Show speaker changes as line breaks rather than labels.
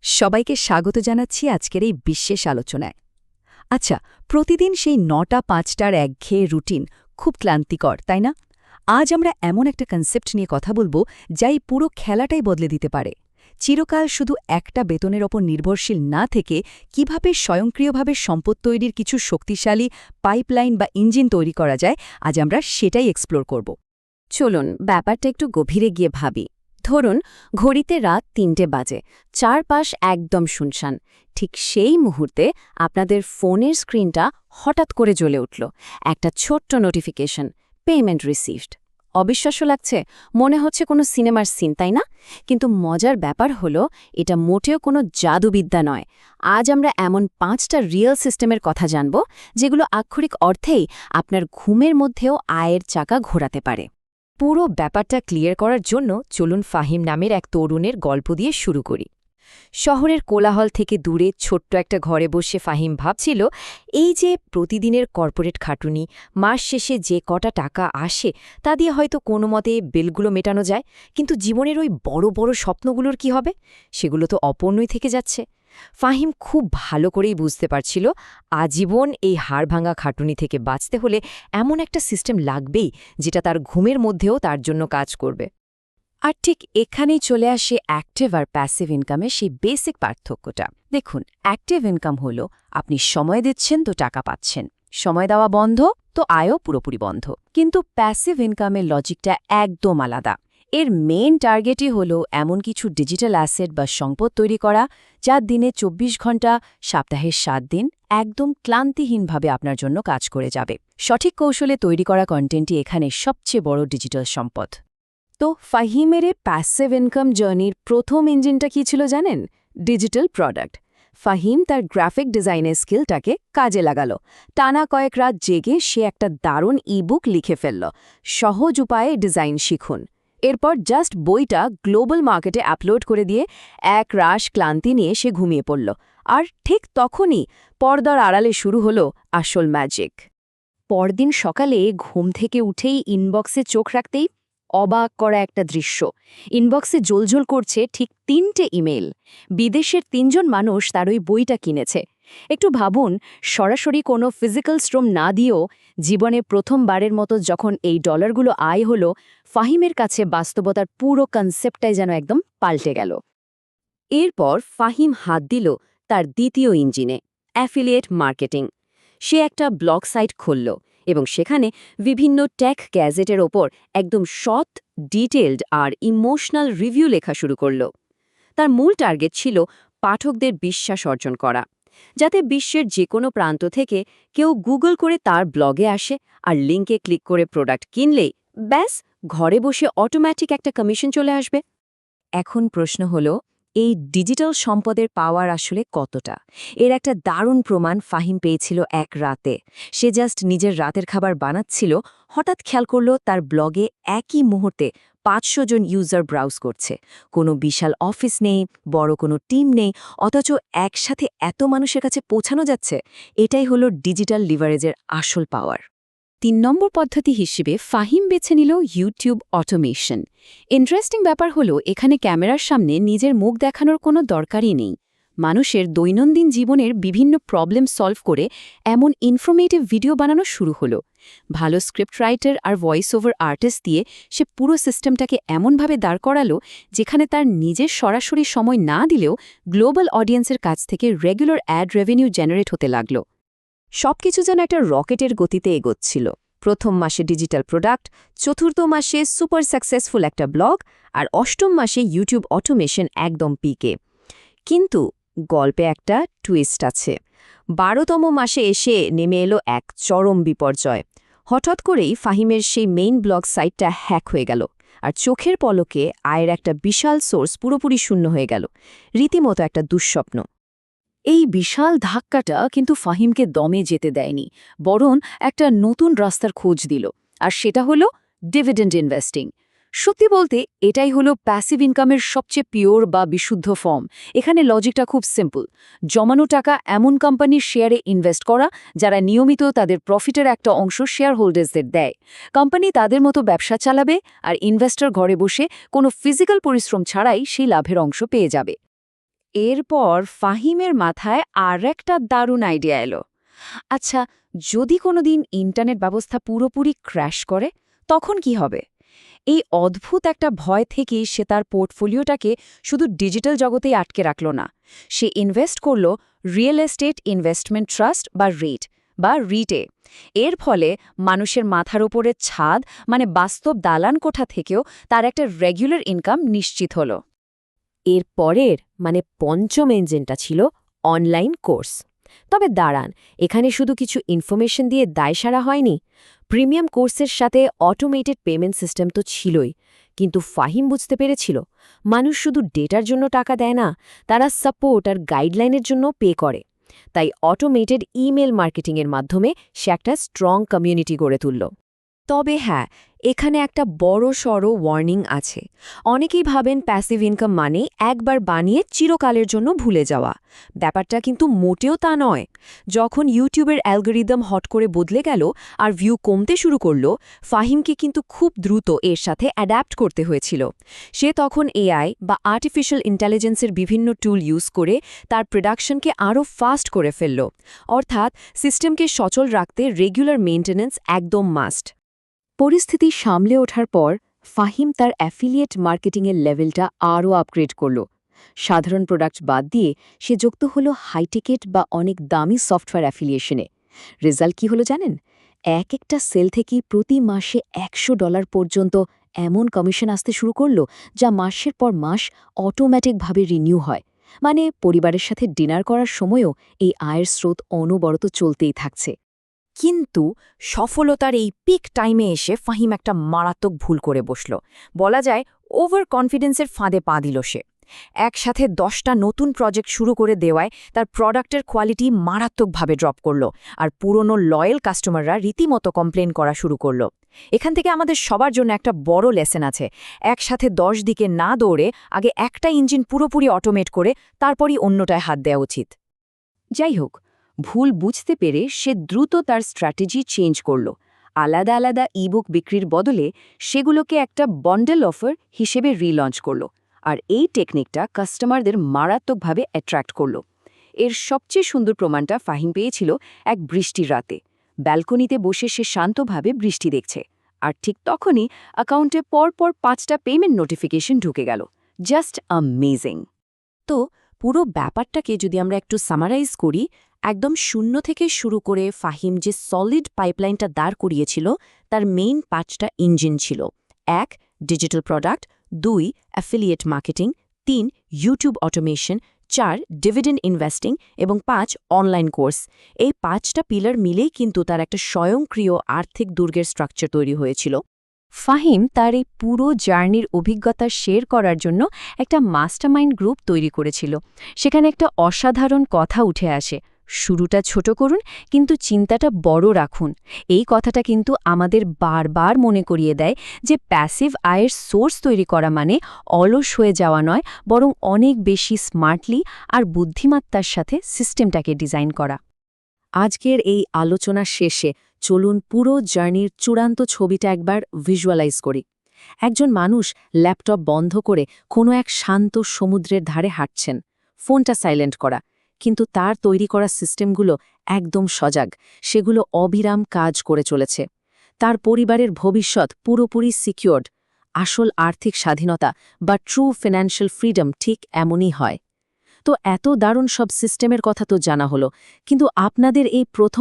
সবাইকে স্বাগত জানাচ্ছি আজকের এই বিশেষ আলোচনায়। আচ্ছা, প্রতিদিন সেই ৯টা-৫টার একঘেয়ে রুটিন খুব ক্লান্তিকর, তাই না? আজ আমরা এমন একটা কনসেপ্ট নিয়ে কথা বলবো যা এই পুরো খেলাটাই বদলে দিতে পারে। চিরকাল শুধু একটা বেতনের ওপর নির্ভরশীল না থেকে কিভাবে স্বয়ংক্রিয়ভাবে সম্পদ তৈরির কিছু শক্তিশালী পাইপলাইন বা ইঞ্জিন তৈরি করা যায়, আজ আমরা সেটাই এক্সপ্লোর করব।
চলুন ব্যাপারটা একটু গভীরে গিয়ে ভাবি। ধরুন ঘড়িতে রাত ৩টে বাজে, চারপাশ একদম শুনশান। ঠিক সেই মুহূর্তে আপনাদের ফোনের স্ক্রিনটা হঠাৎ করে জ্বলে উঠল একটা ছোট্ট নোটিফিকেশন, পেমেন্ট রিসিভড। অবিশ্বাস্য লাগছে, মনে হচ্ছে কোনো সিনেমার সিন, তাই না? কিন্তু মজার ব্যাপার হলো এটা মোটেও কোনো জাদুবিদ্যা নয়। আজ আমরা এমন 5টা রিয়েল সিস্টেমের কথা জানব যেগুলো আক্ষরিক অর্থেই আপনার ঘুমের মধ্যেও আয়ের চাকা ঘোরাতে পারে।
পুরো ব্যাপারটা ক্লিয়ার করার জন্য চলুন ফাহিম নামের এক তরুণের গল্প দিয়ে শুরু করি। শহরের কোলাহল থেকে দূরে ছোট্ট একটা ঘরে বসে ফাহিম ভাবছিল, এই যে প্রতিদিনের কর্পোরেট খাটুনি, মাস শেষে যে কটা টাকা আসে তা দিয়ে হয়তো কোনো মতে বিলগুলো মেটানো যায়, কিন্তু জীবনের ওই বড় বড় স্বপ্নগুলোর কি হবে? সেগুলো তো অপূর্ণই থেকে যাচ্ছে। ফাহিম খুব ভালো করেই বুঝতে পারছিল, আজীবন এই হাড়ভাঙা খাটুনি থেকে বাঁচতে হলে এমন একটা সিস্টেম লাগবেই যেটা তার ঘুমের মধ্যেও তার জন্য কাজ করবে। আর ঠিক এখানেই চলে আসে অ্যাক্টিভ আর প্যাসিভ ইনকামের সেই বেসিক পার্থক্যটা। দেখুন, অ্যাক্টিভ ইনকাম হলো আপনি সময় দিচ্ছেন তো টাকা পাচ্ছেন, সময় দেওয়া বন্ধ তো আয়ও পুরোপুরি বন্ধ। কিন্তু প্যাসিভ ইনকামের লজিকটা একদম আলাদা। এর মেইন টার্গেটই হলো এমন কিছু ডিজিটাল অ্যাসেট বা সম্পদ তৈরি করা যা দিনে ২৪ ঘন্টা, সপ্তাহের ৭ দিন একদম ক্লান্তিহীনভাবে আপনার জন্য কাজ করে যাবে। সঠিক কৌশলে তৈরি করা কন্টেন্টই এখানে সবচেয়ে বড় ডিজিটাল সম্পদ। তো ফাহিমের প্যাসিভ ইনকাম জার্নির প্রথম ইঞ্জিনটা কী ছিল জানেন? Digital product. ফাহিম তার গ্রাফিক ডিজাইনের স্কিলটাকে কাজে লাগালো। টানা কয়েক রাত জেগে সে একটা দারুণ ইবুক লিখে ফেলল, সহজ উপায়ে ডিজাইন শিখুন। এরপর জাস্ট বইটা গ্লোবাল মার্কেটে আপলোড করে দিয়ে এক রাশ ক্লান্তি নিয়ে সে ঘুমিয়ে পড়ল। আর ঠিক তখনই পর্দার আড়ালে শুরু হলো আসল ম্যাজিক। পরদিন সকালে ঘুম থেকে উঠেই ইনবক্সে চোখ রাখতেই অবাক করা একটা দৃশ্য। ইনবক্সে জ্বলজ্বল করছে ঠিক ৩টে ইমেল। বিদেশের ৩জন মানুষ তার ওই বইটা কিনেছে। একটু ভাবুন, সরাসরি কোনো ফিজিক্যাল শ্রম না দিয়েও জীবনে প্রথমবারের মতো যখন এই ডলারগুলো আয় হলো, ফাহিমের কাছে বাস্তবতার পুরো কনসেপ্টটাই যেন একদম পাল্টে গেল। এরপর ফাহিম হাত দিল তার দ্বিতীয় ইঞ্জিনে, অ্যাফিলিয়েট মার্কেটিং। সে একটা ব্লগ সাইট খুলল এবং সেখানে বিভিন্ন টেক গ্যাজেটের ওপর একদম সৎ, ডিটেইলড আর ইমোশনাল রিভিউ লেখা শুরু করল। তার মূল টার্গেট ছিল পাঠকদের বিশ্বাস অর্জন করা, যাতে বিশ্বের যে কোনো প্রান্ত থেকে কেউ গুগল করে তার ব্লগে আসে আর লিঙ্কে ক্লিক করে প্রোডাক্ট কিনলেই ব্যাস ঘরে বসে অটোমেটিক একটা কমিশন চলে আসবে। এখন প্রশ্ন হলো, এই ডিজিটাল সম্পদের পাওয়ার আসলে কতটা? এর একটা দারুণ প্রমাণ ফাহিম পেয়েছিল এক রাতে। সে জাস্ট নিজের রাতের খাবার বানাচ্ছিল, হঠাৎ খেয়াল করল তার ব্লগে একই মুহূর্তে ৫০০ জন ইউজার ব্রাউজ করছে। কোনো বিশাল অফিস নেই, বড় কোনো টিম নেই, অথচ একসাথে এত মানুষের কাছে পৌঁছানো যাচ্ছে। এটাই হলো ডিজিটাল লিভারেজের আসল পাওয়ার। ৩ নম্বর পদ্ধতি হিসেবে ফাহিম বেছে নিল ইউটিউব অটোমেশন। ইন্টারেস্টিং ব্যাপার হলো, এখানে ক্যামেরার সামনে নিজের মুখ দেখানোর কোনো দরকারই নেই। মানুষের দৈনন্দিন জীবনের বিভিন্ন প্রবলেম সলভ করে এমন ইনফরমেটিভ ভিডিও বানানো শুরু হলো। ভালো স্ক্রিপ্ট রাইটার আর ভয়েস ওভার আর্টিস্ট দিয়ে সে পুরো সিস্টেমটাকে এমনভাবে দাঁড় করালো যেখানে তার নিজের সরাসরি সময় না দিলেও গ্লোবাল অডিয়েন্সের কাছ থেকে রেগুলার অ্যাড রেভিনিউ জেনারেট হতে লাগল। সবকিছু যেন একটা রকেটের গতিতে এগোচ্ছিল। প্রথম মাসে ডিজিটাল প্রোডাক্ট, চতুর্থ মাসে সুপার সাকসেসফুল একটা ব্লগ, আর অষ্টম মাসে ইউটিউব অটোমেশন একদম পিকে। কিন্তু গল্পে একটা টুইস্ট আছে। ১২তম মাসে এসে নেমে এলো এক চরম বিপর্যয়। হঠাৎ করেই ফাহিমের সেই মেইন ব্লগ সাইটটা হ্যাক হয়ে গেল, আর চোখের পলকে আয়ের একটা বিশাল সোর্স পুরোপুরি শূন্য হয়ে গেল। রীতিমতো একটা দুঃস্বপ্ন। এই বিশাল ধাক্কাটা কিন্তু ফাহিমকে দমে যেতে দেয়নি, বরং একটা নতুন রাস্তার খোঁজ দিল। আর সেটা হলো ডিভিডেন্ড ইনভেস্টিং। সত্যি বলতে এটাই হলো প্যাসিভ ইনকামের সবচেয়ে পিওর বা বিশুদ্ধ ফর্ম। এখানে লজিকটা খুব সিম্পল। জমানো টাকা এমন কোম্পানির শেয়ারে ইনভেস্ট করা যারা নিয়মিত তাদের প্রফিটের একটা অংশ শেয়ার হোল্ডার্সদের দেয়। কোম্পানি তাদের মতো ব্যবসা চালাবে আর ইনভেস্টর ঘরে বসে কোনো ফিজিক্যাল পরিশ্রম ছাড়াই সেই লাভের অংশ পেয়ে যাবে।
এরপর ফাহিমের মাথায় আর একটা দারুণ আইডিয়া এলো। আচ্ছা, যদি কোনোদিন ইন্টারনেট ব্যবস্থা পুরোপুরি ক্র্যাশ করে তখন কি হবে? এই অদ্ভুত একটা ভয় থেকেই সে তার পোর্টফোলিওটাকে শুধু ডিজিটাল জগতেই আটকে রাখল না। সে ইনভেস্ট করল রিয়েল এস্টেট ইনভেস্টমেন্ট ট্রাস্ট বা রিটে। এর ফলে মানুষের মাথার উপরে ছাদ মানে বাস্তব দালান কোঠা থেকেও তার একটা রেগুলার ইনকাম নিশ্চিত হল।
এর পরের মানে পঞ্চম ইঞ্জিনটা ছিল অনলাইন কোর্স। তবে দাঁড়ান, এখানে শুধু কিছু ইনফরমেশন দিয়ে দায় সারা হয়নি। প্রিমিয়াম কোর্সের সাথে অটোমেটেড পেমেন্ট সিস্টেম তো ছিলই, কিন্তু ফাহিম বুঝতে পেরেছিল মানুষ শুধু ডেটার জন্য টাকা দেয় না, তারা সাপোর্ট আর গাইডলাইনের জন্য পে করে। তাই অটোমেটেড ইমেল মার্কেটিংয়ের মাধ্যমে সে একটা স্ট্রং কমিউনিটি গড়ে তুলল। তবে হ্যাঁ, এখানে একটা বড়সড় ওয়ার্নিং আছে। অনেকেই ভাবেন প্যাসিভ ইনকাম মানে একবার বানিয়ে চিরকালের জন্য ভুলে যাওয়া। ব্যাপারটা কিন্তু মোটেও তা নয়। যখন ইউটিউবের অ্যালগোরিদম হট করে বদলে গেল আর ভিউ কমতে শুরু করল, ফাহিমকে কিন্তু খুব দ্রুত এর সাথে অ্যাডাপ্ট করতে হয়েছিল। সে তখন এআই বা আর্টিফিশিয়াল ইন্টেলিজেন্সের বিভিন্ন টুল ইউজ করে তার প্রোডাকশনকে আরও ফাস্ট করে ফেলল। অর্থাৎ সিস্টেমকে সচল রাখতে রেগুলার মেইনটেন্যান্স একদম মাস্ট। পরিস্থিতি সামলে ওঠার পর ফাহিম তার অ্যাফিলিয়েট মার্কেটিংয়ের লেভেলটা আরও আপগ্রেড করল। সাধারণ প্রোডাক্ট বাদ দিয়ে সে যুক্ত হল হাইটেকেট বা অনেক দামি সফটওয়্যার অ্যাফিলিয়েশনে। রেজাল্ট কি হলো জানেন? একটা সেল থেকে প্রতি মাসে $100 পর্যন্ত এমন কমিশন আসতে শুরু করল, যা মাসের পর মাস অটোম্যাটিকভাবে রিনিউ হয়। মানে পরিবারের সাথে ডিনার করার সময়ও এই আয়ের স্রোত অনবরত চলতেই থাকছে। কিন্তু সফলতার এই পিক টাইমে এসে ফাহিম একটা মারাত্মক ভুল করে বসল। বলা যায় ওভার কনফিডেন্সের ফাঁদে পা দিল সে। একসাথে 10টা নতুন প্রজেক্ট শুরু করে দেওয়ায় তার প্রোডাক্টের কোয়ালিটি মারাত্মকভাবে ড্রপ করল, আর পুরনো লয়াল কাস্টমাররা রীতিমতো কমপ্লেন করা শুরু করল। এখান থেকে আমাদের সবার জন্য একটা বড় লেসন আছে। একসাথে 10 দিকে না দৌড়ে আগে একটা ইঞ্জিন পুরোপুরি অটোমেট করে তারপরই অন্যটায় হাত দেওয়া উচিত। যাই হোক, ভুল বুঝতে পেরে সে দ্রুত তার স্ট্র্যাটেজি চেঞ্জ করল। আলাদা আলাদা ইবুক বিক্রির বদলে সেগুলোকে একটা বন্ডেল অফার হিসেবে রিলঞ্চ করল, আর এই টেকনিকটা কাস্টমারদের মারাত্মকভাবে অ্যাট্রাক্ট করল। এর সবচেয়ে সুন্দর প্রমাণটা ফাহিম পেয়েছিল এক বৃষ্টির রাতে। ব্যালকনিতে বসে সে শান্তভাবে বৃষ্টি দেখছে, আর ঠিক তখনই অ্যাকাউন্টে পরপর 5টা পেমেন্ট নোটিফিকেশন ঢুকে গেল। Just amazing. তো পুরো ব্যাপারটাকে যদি আমরা একটু সামারাইজ করি, একদম শূন্য থেকে শুরু করে ফাহিম যে সলিড পাইপলাইনটা দাঁড় করিয়েছিল, তার মেইন 5টা ইঞ্জিন ছিল। 1. Digital product, 2. Affiliate marketing, 3. YouTube automation, 4. Dividend investing এবং 5. Online course. এই 5টা পিলার মিলেই কিন্তু তার একটা স্বয়ংক্রিয় আর্থিক দুর্গের স্ট্রাকচার তৈরি হয়েছিল। ফাহিম তার এই পুরো জার্নির অভিজ্ঞতা শেয়ার করার জন্য একটা মাস্টারমাইন্ড গ্রুপ তৈরি করেছিল। সেখানে একটা অসাধারণ কথা উঠে আসে, শুরুটা ছোট করুন কিন্তু চিন্তাটা বড় রাখুন। এই কথাটা কিন্তু আমাদের বারবার মনে করিয়ে দেয় যে প্যাসিভ আয়ের সোর্স তৈরি করা মানে অলস হয়ে যাওয়া নয়, বরং অনেক বেশি স্মার্টলি আর বুদ্ধিমত্তার সাথে সিস্টেমটাকে ডিজাইন করা। আজকের এই আলোচনা শেষে চলুন পুরো জার্নির চূড়ান্ত ছবিটা একবার ভিজুয়ালাইজ করি। একজন মানুষ ল্যাপটপ বন্ধ করে কোনো এক শান্ত সমুদ্রের ধারে হাঁটছেন, ফোনটা সাইলেন্ট করা, কিন্তু তার তৈরি করা সিস্টেমগুলো একদম সজাগ, সেগুলো অবিরাম কাজ করে চলেছে। তার পরিবারের ভবিষ্যৎ পুরোপুরি সিকিউরড। আসল আর্থিক স্বাধীনতা বা ট্রু ফিন্যান্সিয়াল ফ্রিডম ঠিক এমনই হয়। তো এত দারুণ সব সিস্টেমের কথা তো জানা হলো, কিন্তু আপনাদের এই প্রথম